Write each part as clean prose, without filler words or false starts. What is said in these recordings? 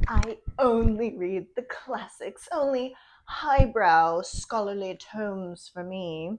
I only read the classics, only highbrow scholarly tomes for me,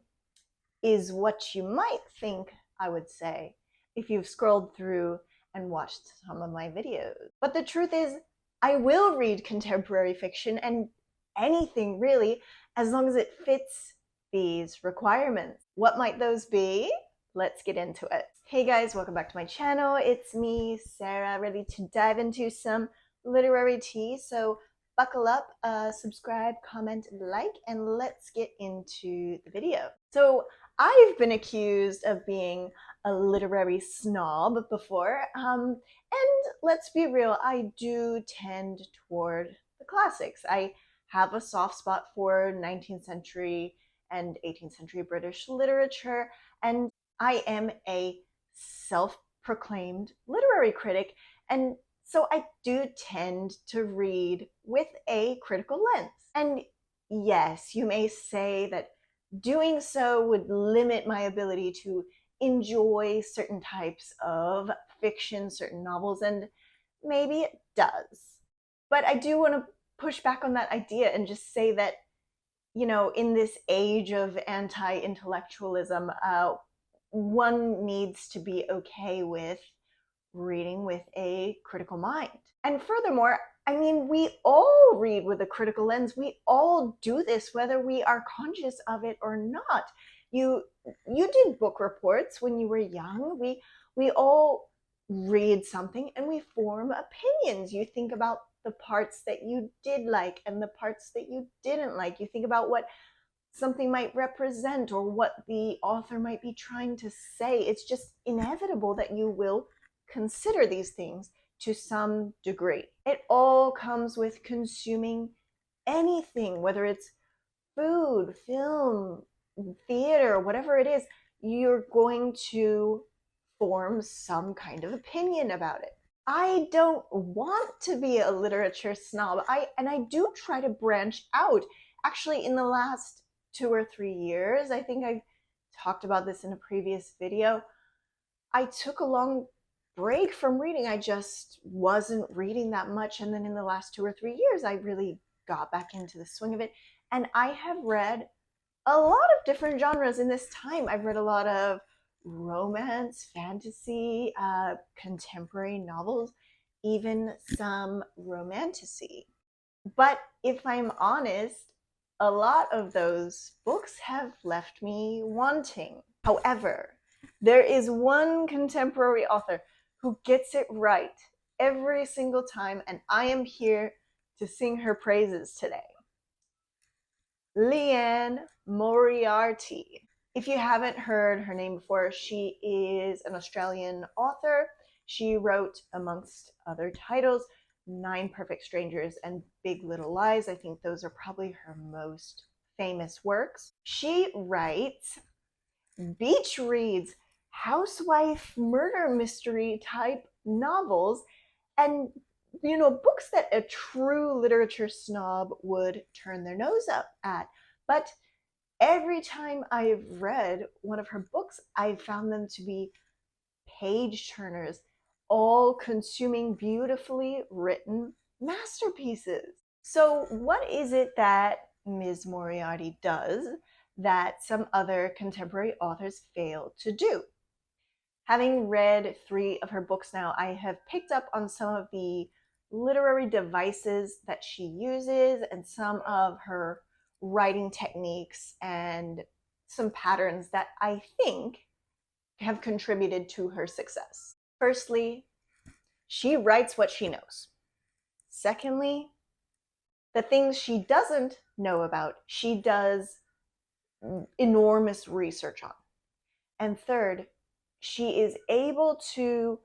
is what you might think I would say if you've scrolled through and watched some of my videos. But the truth is, I will read contemporary fiction and anything really, as long as it fits these requirements. What might those be? Let's get into it. Hey guys, welcome back to my channel. It's me, Sarah, ready to dive into some literary tea. So buckle up, subscribe, comment, like, and let's get into the video. So I've been accused of being a literary snob before, and let's be real, I do tend toward the classics. I have a soft spot for 19th century and 18th century British literature, and I am a self-proclaimed literary critic, and so I do tend to read with a critical lens. And yes, you may say that doing so would limit my ability to enjoy certain types of fiction, certain novels, and maybe it does. But I do want to push back on that idea and just say that, in this age of anti-intellectualism, one needs to be okay with reading with a critical mind. And furthermore, I mean, we all read with a critical lens. We all do this, whether we are conscious of it or not. You did book reports when you were young. We all read something and we form opinions. You think about the parts that you did like and the parts that you didn't like. You think about what something might represent or what the author might be trying to say. It's just inevitable that you will consider these things to some degree. It all comes with consuming anything, whether it's food, film, theater, whatever it is, you're going to form some kind of opinion about it. I don't want to be a literature snob. I do try to branch out. Actually, in the last 2 or 3 years, I think I talked about this in a previous video, I took a long break from reading. I just wasn't reading that much. And then in the last 2 or 3 years, I really got back into the swing of it. And I have read a lot of different genres in this time. I've read a lot of romance, fantasy, contemporary novels, even some romantasy. But if I'm honest, a lot of those books have left me wanting. However, there is one contemporary author who gets it right every single time, and I am here to sing her praises today. Liane Moriarty. If you haven't heard her name before, she is an Australian author. She wrote, amongst other titles, 9 Perfect Strangers and Big Little Lies. I think those are probably her most famous works. She writes beach reads, housewife murder mystery type novels, and books that a true literature snob would turn their nose up at. But every time I've read one of her books, I've found them to be page turners, all consuming, beautifully written masterpieces. So what is it that Ms. Moriarty does that some other contemporary authors fail to do? Having read 3 of her books now, I have picked up on some of the literary devices that she uses and some of her writing techniques and some patterns that I think have contributed to her success. Firstly, she writes what she knows. Secondly, the things she doesn't know about, she does enormous research on. And third, she is able to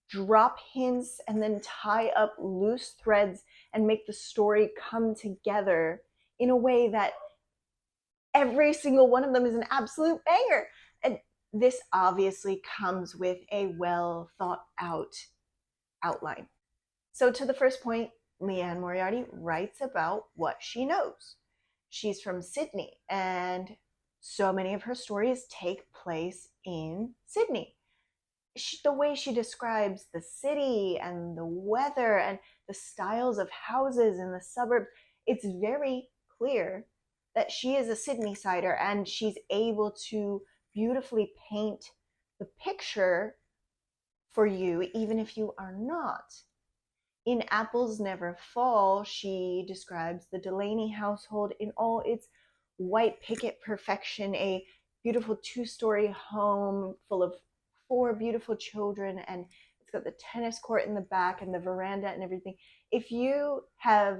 drop hints and then tie up loose threads and make the story come together in a way that every single one of them is an absolute banger. And this obviously comes with a well thought out outline. So to the first point, Liane Moriarty writes about what she knows. She's from Sydney, and so many of her stories take place in Sydney. the way she describes the city and the weather and the styles of houses in the suburbs, it's very clear that she is a Sydney sider, and she's able to beautifully paint the picture for you, even if you are not. In Apples Never Fall, she describes the Delaney household in all its white picket perfection, a beautiful two-story home full of four beautiful children, and it's got the tennis court in the back and the veranda and everything. If you have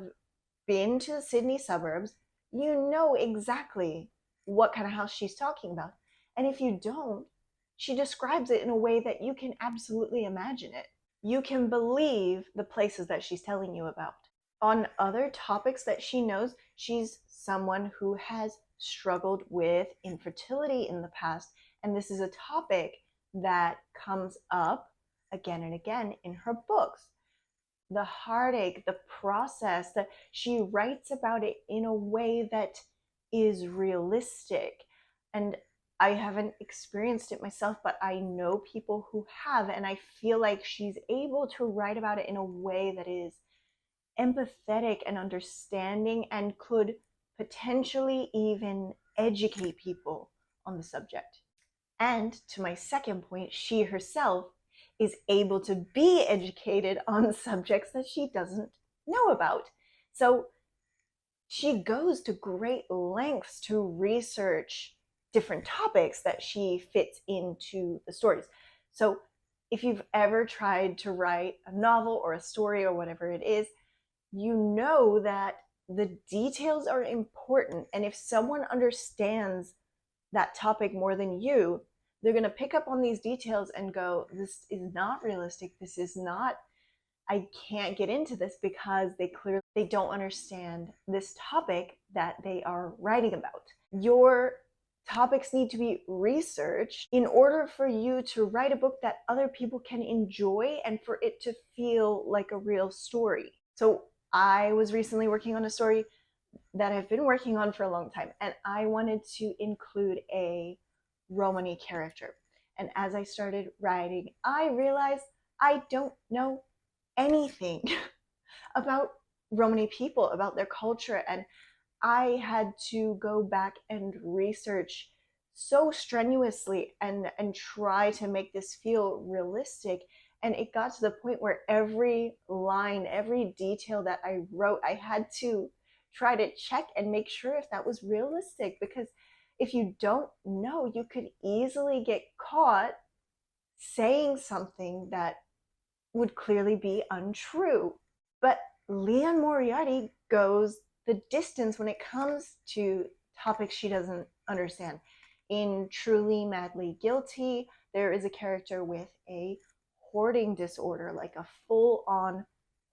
been to the Sydney suburbs, you know exactly what kind of house she's talking about. And if you don't, she describes it in a way that you can absolutely imagine it. You can believe the places that she's telling you about. On other topics that she knows, she's someone who has struggled with infertility in the past, and this is a topic that comes up again and again in her books. The heartache, the process, that she writes about it in a way that is realistic. And I haven't experienced it myself, but I know people who have, and I feel like she's able to write about it in a way that is empathetic and understanding and could potentially even educate people on the subject. And to my second point, she herself is able to be educated on subjects that she doesn't know about. So she goes to great lengths to research different topics that she fits into the stories. So if you've ever tried to write a novel or a story or whatever it is, you know that the details are important. And if someone understands that topic more than you, they're going to pick up on these details and go, this is not realistic. This is not, I can't get into this, because they don't understand this topic that they are writing about. Your topics need to be researched in order for you to write a book that other people can enjoy and for it to feel like a real story. So I was recently working on a story that I've been working on for a long time, and I wanted to include a Romani character. And as I started writing, I realized I don't know anything about Romani people, about their culture, and I had to go back and research so strenuously and try to make this feel realistic. And it got to the point where every line, every detail that I wrote, I had to try to check and make sure if that was realistic, because if you don't know, you could easily get caught saying something that would clearly be untrue. But Liane Moriarty goes the distance when it comes to topics she doesn't understand. In Truly Madly Guilty, there is a character with a hoarding disorder, like a full-on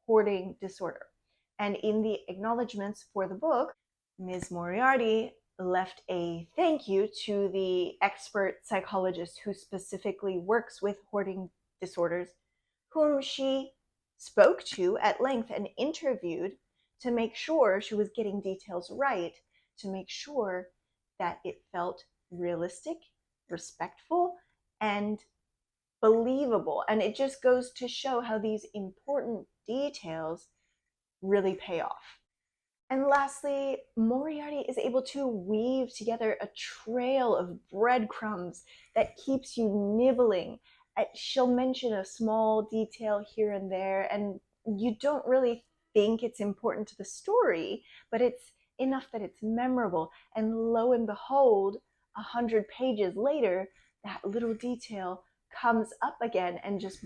hoarding disorder. And in the acknowledgments for the book, Ms. Moriarty left a thank you to the expert psychologist who specifically works with hoarding disorders, whom she spoke to at length and interviewed to make sure she was getting details right, to make sure that it felt realistic, respectful, and believable. And it just goes to show how these important details really pay off. And lastly, Moriarty is able to weave together a trail of breadcrumbs that keeps you nibbling. She'll mention a small detail here and there, and you don't really think it's important to the story, but it's enough that it's memorable. And lo and behold, 100 pages later, that little detail comes up again and just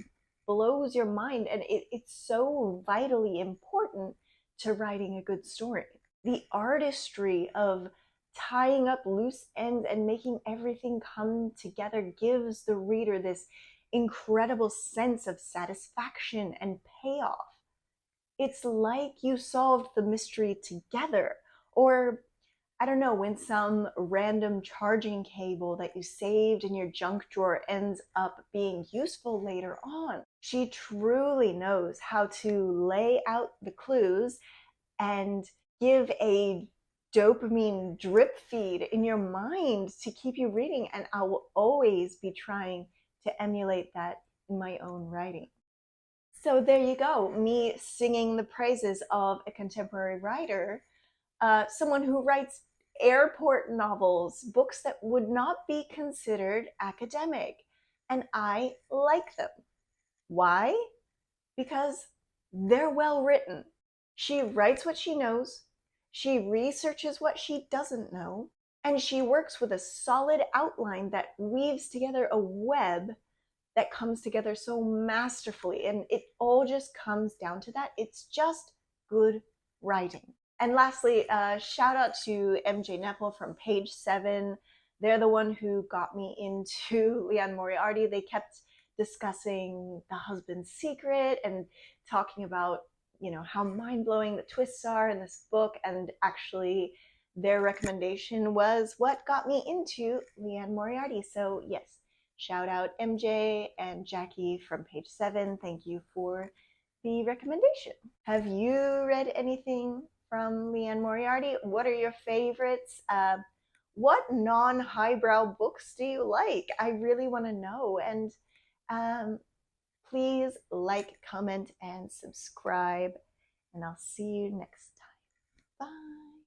blows your mind. And it's so vitally important to writing a good story. The artistry of tying up loose ends and making everything come together gives the reader this incredible sense of satisfaction and payoff. It's like you solved the mystery together. Or, I don't know, when some random charging cable that you saved in your junk drawer ends up being useful later on. She truly knows how to lay out the clues and give a dopamine drip feed in your mind to keep you reading. And I will always be trying to emulate that in my own writing. So there you go, me singing the praises of a contemporary writer, someone who writes airport novels, books that would not be considered academic. And I like them. Why? Because they're well written. She writes what she knows, she researches what she doesn't know, and she works with a solid outline that weaves together a web that comes together so masterfully. And it all just comes down to that. It's just good writing. And lastly, shout out to MJ Nepal from Page 7. They're the one who got me into Liane Moriarty. They kept discussing the husband's secret and talking about, how mind-blowing the twists are in this book. And actually, their recommendation was what got me into Liane Moriarty. So yes, shout out MJ and Jackie from Page 7. Thank you for the recommendation. Have you read anything from Liane Moriarty? What are your favorites? What non-highbrow books do you like? I really want to know. And please like, comment, and subscribe. And I'll see you next time. Bye.